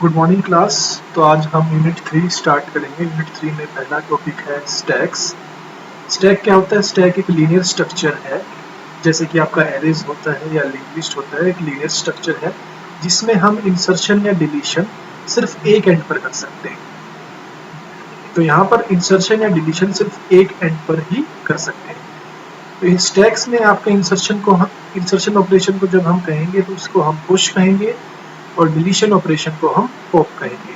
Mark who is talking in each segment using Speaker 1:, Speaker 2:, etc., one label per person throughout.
Speaker 1: Good morning class. तो आज हम यूनिट 3 स्टार्ट करेंगे। यूनिट 3 में पहला टॉपिक है स्टैक्स। स्टैक क्या होता है? स्टैक एक लीनियर स्ट्रक्चर है, जैसे कि आपका एरेज होता है या लिंक लिस्ट होता है। एक लीनियर स्ट्रक्चर है जिसमें हम इंसर्शन या डिलीशन सिर्फ एक एंड पर कर सकते हैं। तो यहाँ पर इंसर्शन या डिलीशन सिर्फ एक एंड पर ही कर सकते हैं। तो इन स्टैक्स में आपका इंसर्शन ऑपरेशन को जब हम कहेंगे तो उसको हम पुश कहेंगे और डिलीशन ऑपरेशन को हम पॉप कहेंगे।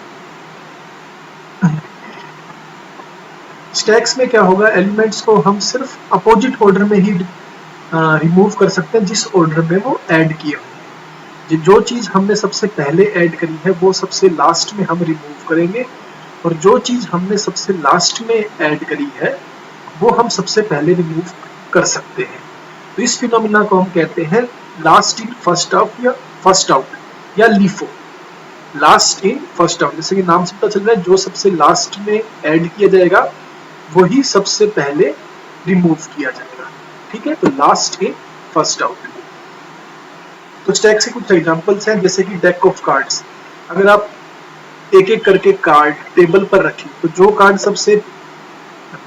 Speaker 1: स्टैक्स में क्या होगा, एलिमेंट्स को हम सिर्फ अपोजिट ऑर्डर में ही रिमूव कर सकते हैं जिस ऑर्डर में वो ऐड किए होंगे। जो चीज हमने सबसे पहले ऐड करी है वो सबसे लास्ट में हम रिमूव करेंगे, और जो चीज हमने सबसे लास्ट में ऐड करी है वो हम सबसे पहले रिमूव कर सकते हैं। तो इस फिनोमिना को हम कहते हैं लास्ट इन फर्स्ट आउट या फर्स्ट आउट या LIFO. Last in first out, जैसे कि नाम से पता चल रहा है जो सबसे लास्ट में ऐड किया जाएगा वही सबसे पहले रिमूव किया जाएगा। ठीक है, तो लास्ट इन फर्स्ट आउट। तो स्टैक्स के कुछ एग्जांपल्स हैं, जैसे कि डेक ऑफ कार्ड्स। अगर आप एक एक करके कार्ड टेबल पर रखें तो जो कार्ड सबसे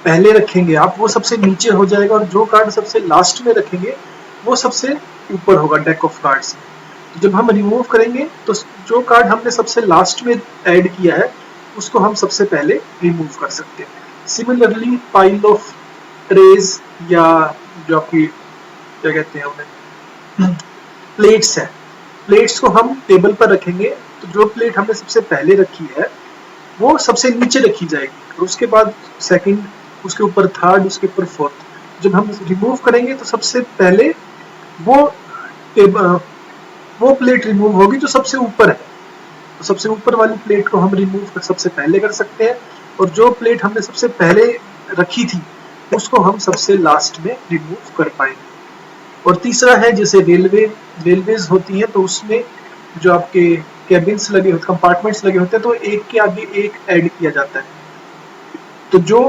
Speaker 1: पहले रखेंगे आप वो सबसे नीचे हो जाएगा, और जो कार्ड सबसे लास्ट में रखेंगे वो सबसे ऊपर होगा डेक ऑफ कार्ड्स में। तो जब हम रिमूव करेंगे तो जो कार्ड हमने सबसे लास्ट में ऐड किया है उसको हम सबसे पहले रिमूव कर सकते हैं। सिमिलरली पाइल ऑफ ट्रेज या जो आपकी क्या कहते हैं उन्हें प्लेट्स है, प्लेट्स को हम टेबल पर रखेंगे तो जो प्लेट हमने सबसे पहले रखी है वो सबसे नीचे रखी जाएगी, और उसके बाद सेकंड, उसके ऊपर थर्ड, उसके ऊपर फोर्थ। जब हम रिमूव करेंगे तो सबसे पहले वो प्लेट रिमूव होगी जो सबसे ऊपर है। तो सबसे ऊपर वाली प्लेट को हम रिमूव सबसे पहले कर सकते हैं, और जो प्लेट हमने सबसे पहले रखी थी उसको हम सबसे लास्ट में रिमूव कर पाएंगे। और तीसरा है जैसे रेलवेज होती हैं, तो उसमें जो आपके कैबिन्स लगे होते, कंपार्टमेंट्स लगे होते हैं, तो एक के आगे एक ऐड किया जाता है। तो जो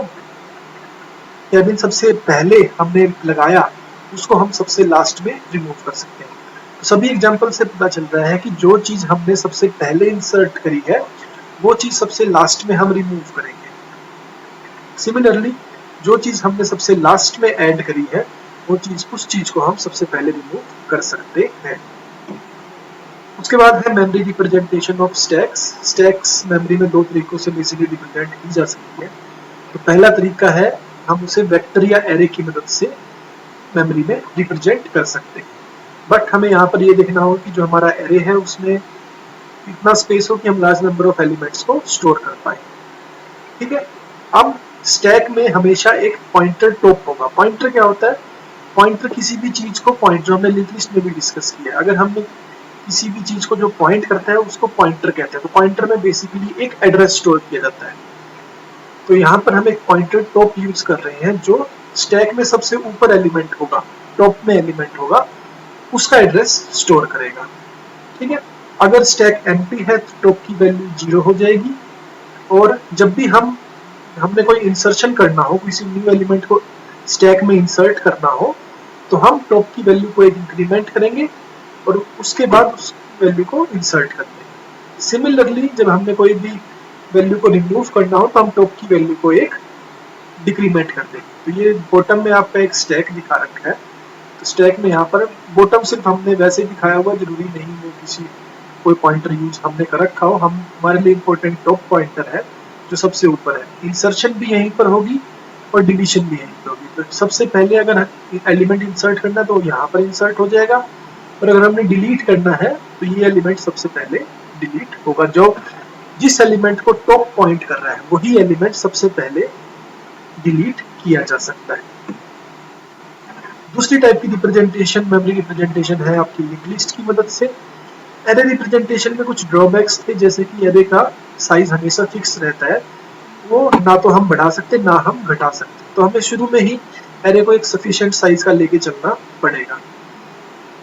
Speaker 1: कैबिन सबसे पहले हमने लगाया उसको हम सबसे लास्ट में रिमूव कर सकते हैं। तो सभी एग्जांपल से पता चल रहा है कि जो चीज हमने सबसे पहले इंसर्ट करी है वो चीज सबसे लास्ट में हम रिमूव करेंगे। सिमिलरली जो चीज हमने सबसे लास्ट में ऐड करी है उस चीज को हम सबसे पहले रिमूव कर सकते हैं। उसके बाद है memory representation of stacks. Stacks memory में दो तरीकों से बेसिकली रिप्रेजेंट की जा सकती है। तो पहला तरीका है हम उसे वेक्टर या एरे की मदद से मेमोरी में रिप्रेजेंट कर सकते हैं, बट हमें यहाँ पर ये देखना होगा कि जो हमारा एरे है उसमें इतना स्पेस हो कि हम लार्ज नंबर ऑफ एलिमेंट्स को स्टोर कर पाए। ठीक है, अब स्टैक में हमेशा एक पॉइंटर टॉप होगा। पॉइंटर क्या होता है? पॉइंटर किसी भी चीज को पॉइंटर, हमने लिंक लिस्ट में भी डिस्कस किया है। अगर हमने किसी भी चीज को जो पॉइंट करता है उसको पॉइंटर कहते हैं। तो पॉइंटर में बेसिकली एक एड्रेस स्टोर किया जाता है। तो यहाँ पर हम एक पॉइंटर टॉप यूज कर रहे हैं जो स्टैक में सबसे ऊपर एलिमेंट होगा, टॉप में एलिमेंट होगा, उसका एड्रेस स्टोर करेगा। ठीक है, अगर स्टैक एम्प्टी है तो टॉप की वैल्यू 0 हो जाएगी, और जब भी हमने कोई इंसर्शन करना हो, किसी न्यू एलिमेंट को स्टैक में इंसर्ट करना हो, तो हम टॉप की वैल्यू को एक इंक्रीमेंट करेंगे और उसके बाद उस वैल्यू को इंसर्ट कर देंगे। सिमिलरली जब हमने कोई भी वैल्यू को रिमूव करना हो तो हम टॉप की वैल्यू को एक डिक्रीमेंट कर देंगे। तो ये बॉटम में आपका एक स्टैक दिखा रखा है। तो स्टैक में यहाँ पर बॉटम सिर्फ हमने वैसे ही दिखाया हुआ, जरूरी नहीं वो किसी कोई पॉइंटर यूज हमने कर रखा हो। हमारे लिए इंपॉर्टेंट टॉप पॉइंटर है जो सबसे ऊपर है। इंसर्शन भी यहीं पर होगी और डिलीशन भी यहीं पर होगी। तो सबसे पहले अगर एलिमेंट इंसर्ट करना है तो यहाँ पर इंसर्ट हो जाएगा, और अगर हमने डिलीट करना है तो ये एलिमेंट सबसे पहले डिलीट होगा। जो जिस एलिमेंट को टॉप पॉइंट कर रहा है वही एलिमेंट सबसे पहले डिलीट किया जा सकता है। दूसरी टाइप की रिप्रेजेंटेशन मेमोरी रिप्रेजेंटेशन है आपकी लिंक लिस्ट की मदद से। एरे रिप्रेजेंटेशन में कुछ ड्रॉबैक्स थे, जैसे कि एरे का साइज हमेशा फिक्स रहता है, वो ना तो हम बढ़ा सकते ना हम घटा सकते। तो हमें शुरू में ही एरे को एक सफिशिएंट साइज का लेके चलना पड़ेगा।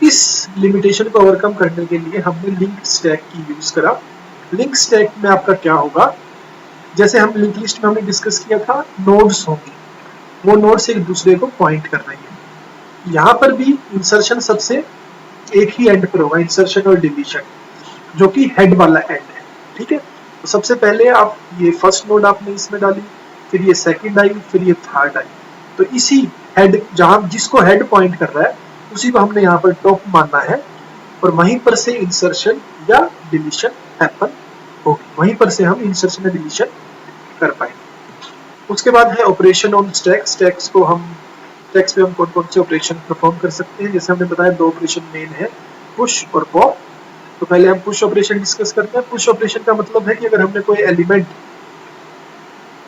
Speaker 1: इस लिमिटेशन को ओवरकम करने के लिए हमने लिंक्ड स्टैक की यूज करा। लिंक स्टैक में आपका क्या होगा, जैसे हम लिंक लिस्ट में हमने डिस्कस किया था, नोड्स होंगे, वो नोड्स एक दूसरे को पॉइंट कर रही है। यहाँ पर भी इंसर्शन सबसे एक ही एंड पर होगा, इंसर्शन और डिलीशन, जो कि हेड वाला एंड है। ठीक है। तो सबसे पहले आप ये फर्स्ट नोड आपने इसमें डाली, फिर ये सेकंड आई, फिर ये थर्ड आई। तो इसी हेड, जहां जिसको हेड पॉइंट कर रहा है उसी को हमने यहाँ पर टॉप मानना है, और वहीं पर से इंसर्शन या डिलीशन हैपन होगी, वहीं पर से हम इंसर्शन या डिलीशन कर पाएंगे। उसके बाद है ऑपरेशन ऑन स्टैक। स्टैक्स को हम स्टैक्स पे हम कौन कौन से ऑपरेशन परफॉर्म कर सकते हैं। जैसे हमने बताया 2 ऑपरेशन मेन है, पुश और पॉप। तो पहले हम पुश ऑपरेशन डिस्कस करते हैं। पुश ऑपरेशन का मतलब है कि अगर हमने कोई एलिमेंट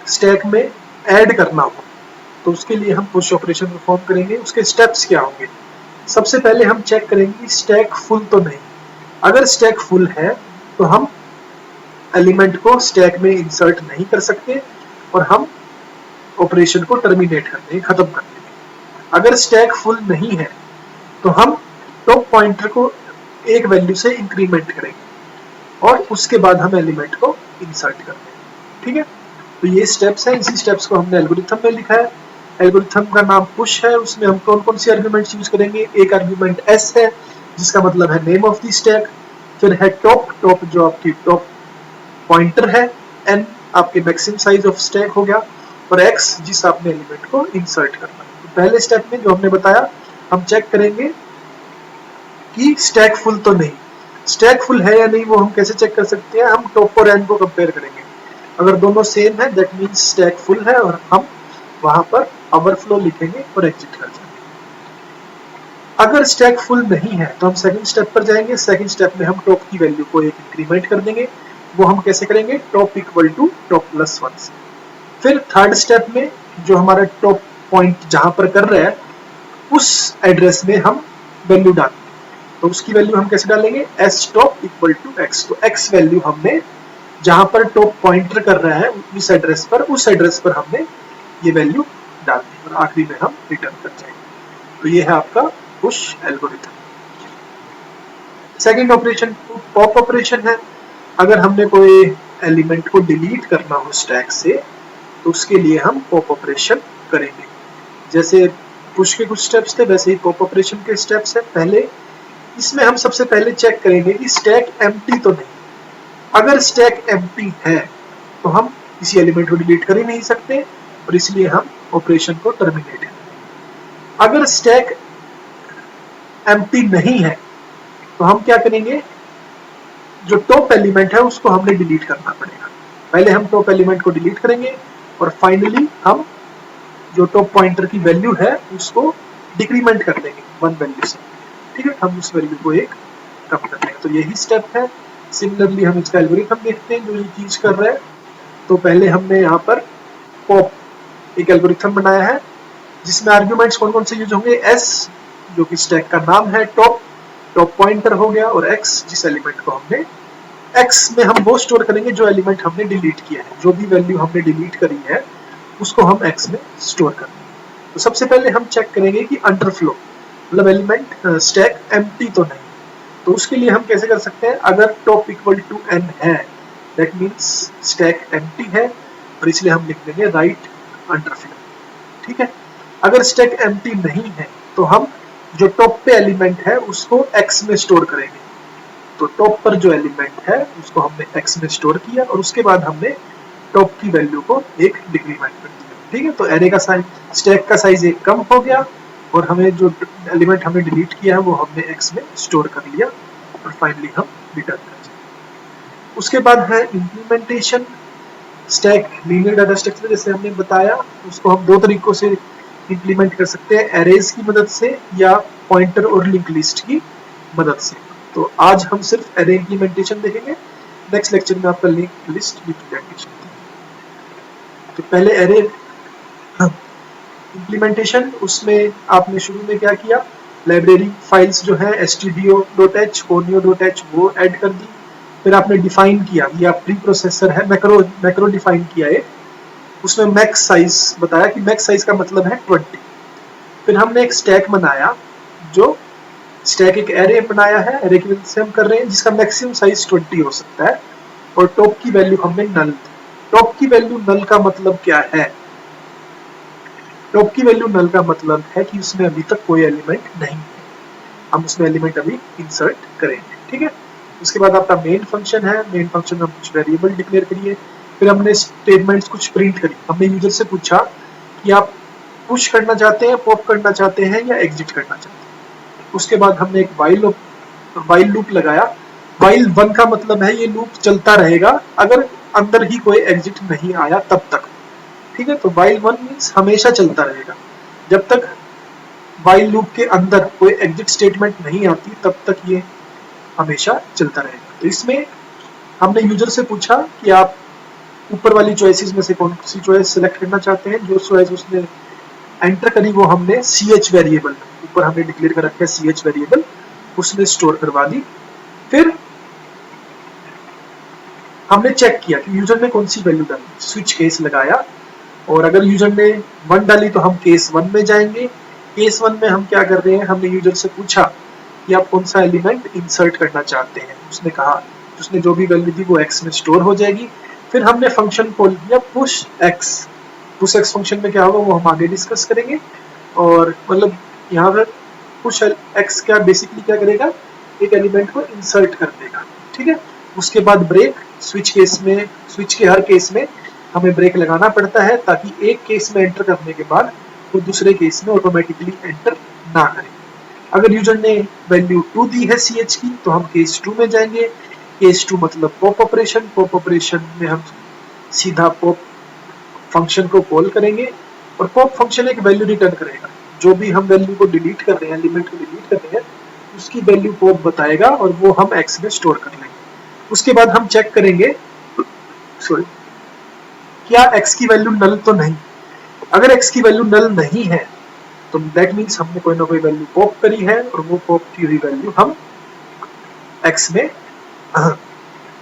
Speaker 1: स्टैक में ऐड करना हो तो उसके लिए हम पुश ऑपरेशन परफॉर्म करेंगे। उसके स्टेप्स क्या होंगे? सबसे पहले हम चेक करेंगे स्टैक फुल तो नहीं। अगर स्टैक फुल है तो हम एलिमेंट को स्टैक में इंसर्ट नहीं कर सकते और हम ऑपरेशन को टर्मिनेट कर देंगे, खत्म कर देंगे। अगर स्टैक फुल नहीं है तो हम टॉप पॉइंटर को एक वैल्यू से इंक्रीमेंट करेंगे और उसके बाद हम एलिमेंट को इंसर्ट कर देंगे। ठीक है, तो ये स्टेप्स हैं। इसी स्टेप्स को हमने एल्गोरिथम में लिखा है। एल्गोरिथम का नाम पुश है। उसमें हम कौन कौन सी आर्ग्यूमेंट्स यूज करेंगे? एक आर्ग्यूमेंट एस है जिसका मतलब है नेम ऑफ द स्टैक, फिर है टॉप, टॉप जो आपकी टॉप पॉइंटर है, एन आपके मैक्सिमम साइज ऑफ स्टैक हो गया, और एक्स जिस आपने एलिमेंट को इंसर्ट करना है। तो पहले स्टेप में जो हमने बताया, हम चेक करेंगे कि स्टैक फुल तो नहीं। स्टैक फुल है या नहीं वो हम कैसे चेक कर सकते हैं? हम टॉप और एन को कंपेयर करेंगे। अगर दोनों सेम है दैट मींस स्टैक फुल है और हम वहां पर ओवरफ्लो लिखेंगे और एग्जिट कर जाएंगे। अगर स्टैक फुल नहीं है तो हम सेकंड स्टेप पर जाएंगे। सेकंड स्टेप में हम टॉप की वैल्यू को एक इंक्रीमेंट कर देंगे। वो हम कैसे करेंगे? Top equal to top plus 1 से। फिर थर्ड स्टेप में जो हमारा टॉप पॉइंट जहां पर कर रहा है उस एड्रेस में हम वैल्यू डालेंगे। तो उसकी वैल्यू हम कैसे डालेंगे? S top equal to x. तो एक्स वैल्यू हमने जहां पर टॉप पॉइंटर कर रहा है उस एड्रेस पर हमने ये वैल्यू डाल दी और आखिरी में हम रिटर्न कर जाएंगे। तो ये है आपका push algorithm. Second operation pop operation है। अगर हमने कोई एलिमेंट को डिलीट करना हो स्टैक से तो उसके लिए हम पॉप ऑपरेशन करेंगे। जैसे पुश के कुछ स्टेप्स थे वैसे ही पॉप ऑपरेशन के स्टेप्स है। पहले इसमें हम सबसे पहले चेक करेंगे कि स्टैक एम्प्टी तो नहीं। अगर स्टैक एम्प्टी है तो हम किसी एलिमेंट को डिलीट कर ही नहीं सकते और इसलिए हम ऑपरेशन को टर्मिनेट करेंगे। अगर स्टैक एम्प्टी नहीं है तो हम क्या करेंगे? जो टॉप एलिमेंट है उसको हमने डिलीट करना पड़ेगा। पहले हम टॉप एलिमेंट को डिलीट करेंगे और फाइनली हम जो टॉप पॉइंटर की वैल्यू है उसको डिक्रीमेंट कर देंगे 1 वैल्यू से। ठीक है, हम उस वैल्यू को एक कम कर देंगे। तो यही स्टेप है। सिमिलरली हम इसका एल्गोरिथम देखते हैं जो ये चीज कर रहा है। तो पहले हमने यहाँ पर पॉप एक एल्गोरिथम बनाया है जिसमें आर्ग्यूमेंट्स कौन कौन से यूज होंगे? एस जो कि स्टैक का नाम है, टॉप पॉइंटर हो गया, और एक्स जिस एलिमेंट को हमने एक्स में हम वो स्टोर करेंगे जो एलिमेंट हमने डिलीट किया है। जो भी वैल्यू हमने डिलीट करी है उसको हम एक्स में स्टोर करेंगे। तो सबसे पहले हम चेक करेंगे कि अंडरफ्लो मतलब एलिमेंट स्टैक एम्प्टी तो नहीं। तो उसके लिए हम कैसे कर सकते हैं? अगर टॉप इक्वल टू एन है दैट मीन्स स्टैक एम्प्टी है और इसलिए हम लिख देंगे राइट अंडरफ्लो। ठीक है, अगर स्टैक एम्प्टी नहीं है तो हम जो टॉप पे एलिमेंट है उसको एक्स में स्टोर करेंगे। तो टॉप पर जो एलिमेंट है उसको हमने एक्स में स्टोर किया और उसके बाद हमने टॉप की वैल्यू को एक डिक्रीमेंट कर दिया। ठीक है, तो एरे का साइज, स्टैक का साइज एक कम हो गया और हमें जो एलिमेंट हमने डिलीट किया है वो हमने एक्स में स्टोर कर लिया और फाइनली हम रिटर्न कर दिया। उसके बाद है implementation. Stack linear data structure जैसे हमने बताया उसको हम 2 तरीकों से इंप्लीमेंट कर सकते हैं, एरेज की मदद से या पॉइंटर और लिंक लिस्ट की मदद से। तो आज हम सिर्फ एरे इंप्लीमेंटेशन देखेंगे, नेक्स्ट लेक्चर में आपका लिंक लिस्ट इंप्लीमेंटेशन। तो पहले एरे इंप्लीमेंटेशन, उसमें आपने शुरू में क्या किया? लाइब्रेरी फाइल्स जो है stdio.h, conio.h वो ऐड कर दी। फिर आपने डिफाइन किया, ये प्री प्रोसेसर है, मैक्रो डिफाइन किया है। उसमें मैक्स साइज बताया कि मैक्स साइज का मतलब है 20। फिर हमने एक स्टैक बनाया, जो स्टैक एक एरे बनाया है, एरे की मदद से हम कर रहे हैं जिसका मैक्सिमम साइज 20 हो सकता है और टॉप की वैल्यू हमने नल दी। टॉप की वैल्यू नल का मतलब क्या है? टॉप की वैल्यू नल का मतलब है कि उसमें अभी तक कोई एलिमेंट नहीं है, हम उसमें एलिमेंट अभी इंसर्ट करेंगे। ठीक है, उसके बाद आपका मेन फंक्शन है, मेन फंक्शन में हम कुछ वेरिएबल डिक्लेयर करिए, फिर हमने स्टेटमेंट्स कुछ प्रिंट करी। हमने यूजर से पूछा कि आप पुश करना चाहते हैं, पॉप करना चाहते हैं या एग्जिट करना चाहते हैं। उसके बाद हमने एक वाइल लूप लगाया। वाइल 1 का मतलब है ये लूप चलता रहेगा अगर अंदर ही कोई एग्जिट नहीं आया तब तक, ठीक है। तो वाइल 1 मीन्स हमेशा चलता रहेगा, जब तक वाइल लूप के अंदर कोई एग्जिट स्टेटमेंट नहीं आती तब तक ये हमेशा चलता रहेगा। तो इसमें हमने यूजर से पूछा कि आप ऊपर वाली चॉइसेस में से कौन सी चॉइस सिलेक्ट करना चाहते हैं। जो चॉइस उसने एंटर करी वो हमने ch वेरिएबल, ऊपर हमने डिक्लेयर कर रखा है ch वेरिएबल, उसने स्टोर करवा दी। फिर हमने चेक किया कि यूजर ने कौन सी वैल्यू डाली, स्विच केस लगाया, और अगर यूजर ने 1 डाली तो हम केस 1 में जाएंगे। केस 1 में हम क्या कर रहे हैं, हमने यूजर से पूछा कि आप कौन सा एलिमेंट इंसर्ट करना चाहते हैं। उसने कहा उसने जो भी वैल्यू दी वो x में स्टोर हो जाएगी। फिर हमने फंक्शन कॉल किया push x। Push x function में क्या होगा वो हम आगे डिस्कस करेंगे। और मतलब यहाँ पर पुश x क्या बेसिकली क्या करेगा, एक एलिमेंट को इंसर्ट कर देगा, ठीक है। उसके बाद ब्रेक, स्विच केस में, स्विच के हर केस में हमें ब्रेक लगाना पड़ता है ताकि एक केस में एंटर करने के बाद वो दूसरे केस में ऑटोमेटिकली एंटर ना करे। अगर यूजर ने वैल्यू 2 दी है ch की तो हम केस 2 में जाएंगे। केस 2 मतलब पॉप ऑपरेशन। पॉप ऑपरेशन में हम सीधा पॉप फंक्शन को कॉल करेंगे और पॉप फंक्शन एक वैल्यू रिटर्न करेगा। जो भी हम वैल्यू को डिलीट कर रहे हैं, एलिमेंट को डिलीट कर रहे हैं, उसकी वैल्यू पॉप बताएगा और वो हम x में स्टोर कर लेंगे। उसके बाद हम चेक करेंगे सॉरी क्या x की वैल्यू नल तो नहीं। अगर x की वैल्यू नल नहीं है तो दैट मीन्स हमने कोई ना कोई वैल्यू पॉप करी है और वो पॉप की हुई वैल्यू हम x में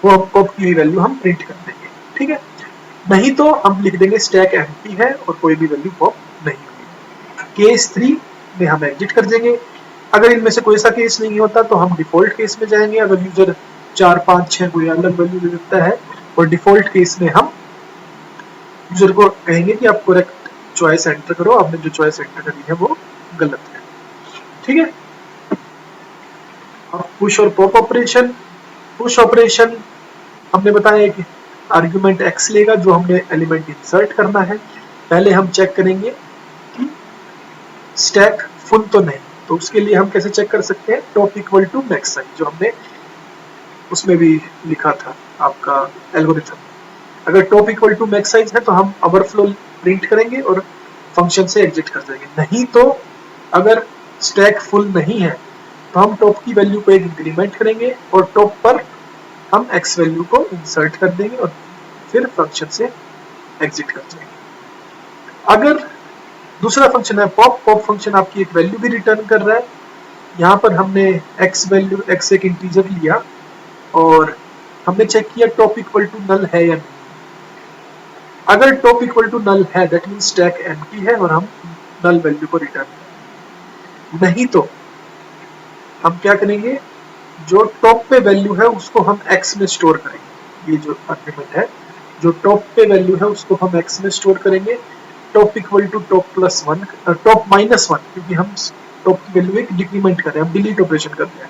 Speaker 1: वो पॉप की हुई वैल्यू हम प्रिंट कर देंगे, ठीक है। नहीं तो हम लिख देंगे स्टैक एम्प्टी है और कोई भी वैल्यू पॉप नहीं हुई। केस 3 में हम एग्जिट कर देंगे। अगर इनमें से कोई सा केस नहीं होता तो हम डिफॉल्ट केस में जाएंगे। अगर यूजर 4, 5, 6 कोई अलग वैल्यू दे देता है और डिफॉल्ट केस में हम यूजर को कहेंगे कि आप करेक्ट चॉइस एंटर करो, आपने जो चॉइस एंटर करी है वो गलत है, ठीक है। अब पुश और पॉप ऑपरेशन। पुश ऑपरेशन हमने बताया कि आर्गुमेंट x लेगा जो हमने एलिमेंट इंसर्ट करना है। पहले हम चेक करेंगे कि स्टैक फुल तो नहीं, तो उसके लिए हम कैसे चेक कर सकते हैं, top equal to max size, जो हमने उसमें भी लिखा था आपका एल्गोरिथम। अगर top equal to max size है तो हम ओवरफ्लो प्रिंट करेंगे और फंक्शन से एग्जिट कर देंगे। नहीं तो अगर स्टैक फुल नहीं है तो हम टॉप की वैल्यू को एक इंक्रीमेंट करेंगे और टॉप पर हम x वैल्यू को इंसर्ट कर देंगे और फिर फंक्शन से एग्जिट कर देंगे। अगर दूसरा फंक्शन है पॉप, पॉप फंक्शन आपकी एक वैल्यू भी रिटर्न कर रहा है। यहाँ पर हमने x वैल्यू, x एक इंटीजर लिया और हमने चेक किया टॉप इक्वल टू नल है या नहीं। अगर टॉप इक्वल टू नल है दैट मींस स्टैक एम्प्टी है और हम नल वैल्यू को रिटर्न करेंगे। नहीं तो हम क्या करेंगे, जो टॉप पे वैल्यू है उसको हम x में स्टोर करेंगे। ये जो आर्गुमेंट है, जो टॉप पे वैल्यू है उसको हम x में स्टोर करेंगे। Top equal to top plus 1, top minus 1, क्योंकि हम टॉप की वैल्यू एक डिक्रीमेंट कर रहे हैं, हम डिलीट ऑपरेशन कर रहे हैं।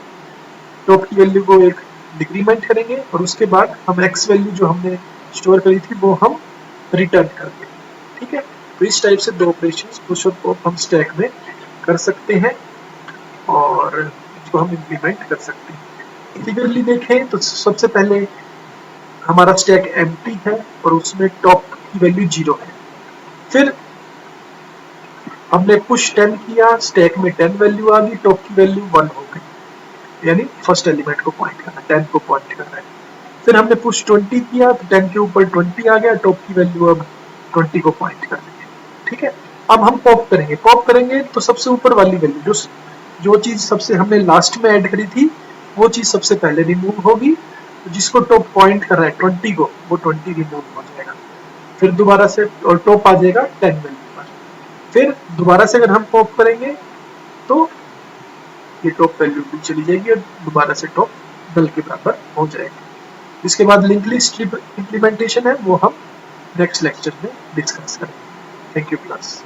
Speaker 1: टॉप की वैल्यू को एक डिक्रीमेंट करेंगे और उसके बाद हम x वैल्यू जो हमने स्टोर करी थी वो हम रिटर्न कर देंगे, ठीक है। तो इस टाइप से दो ऑपरेशंस पुश और पॉप हम स्टैक में कर सकते हैं और इसको हम इम्प्लीमेंट कर सकते हैं। फिगरली देखें तो सबसे पहले हमारा स्टैक एम्प्टी है और उसमें टॉप की वैल्यू 0 है। फिर हमने पुश 10 किया, स्टैक में 10 वैल्यू आ गई, टॉप की वैल्यू 1 हो गई, यानी फर्स्ट एलिमेंट को पॉइंट करना, 10 को पॉइंट करना है। फिर हमने पुश 20 किया तो 10 के ऊपर 20 आ गया, टॉप की वैल्यू अब 20 को पॉइंट कर देंगे, ठीक है। अब हम पॉप करेंगे। पॉप करेंगे तो सबसे ऊपर वाली वैल्यू, जो चीज सबसे हमने लास्ट में ऐड करी थी वो चीज सबसे पहले रिमूव होगी। तो जिसको टॉप पॉइंट कर रहा है 20 को, वो 20 रिमूव हो जाएगा। फिर दोबारा से और टॉप आ जाएगा 10 वैल्यू पर। फिर दोबारा से अगर हम पॉप करेंगे तो ये टॉप वैल्यू भी चली जाएगी और दोबारा से टॉप नल के बराबर हो जाएगी। इसके बाद लिंक लिस्ट इम्प्लीमेंटेशन है वो हम नेक्स्ट लेक्चर में डिस्कस करेंगे। Thank you class.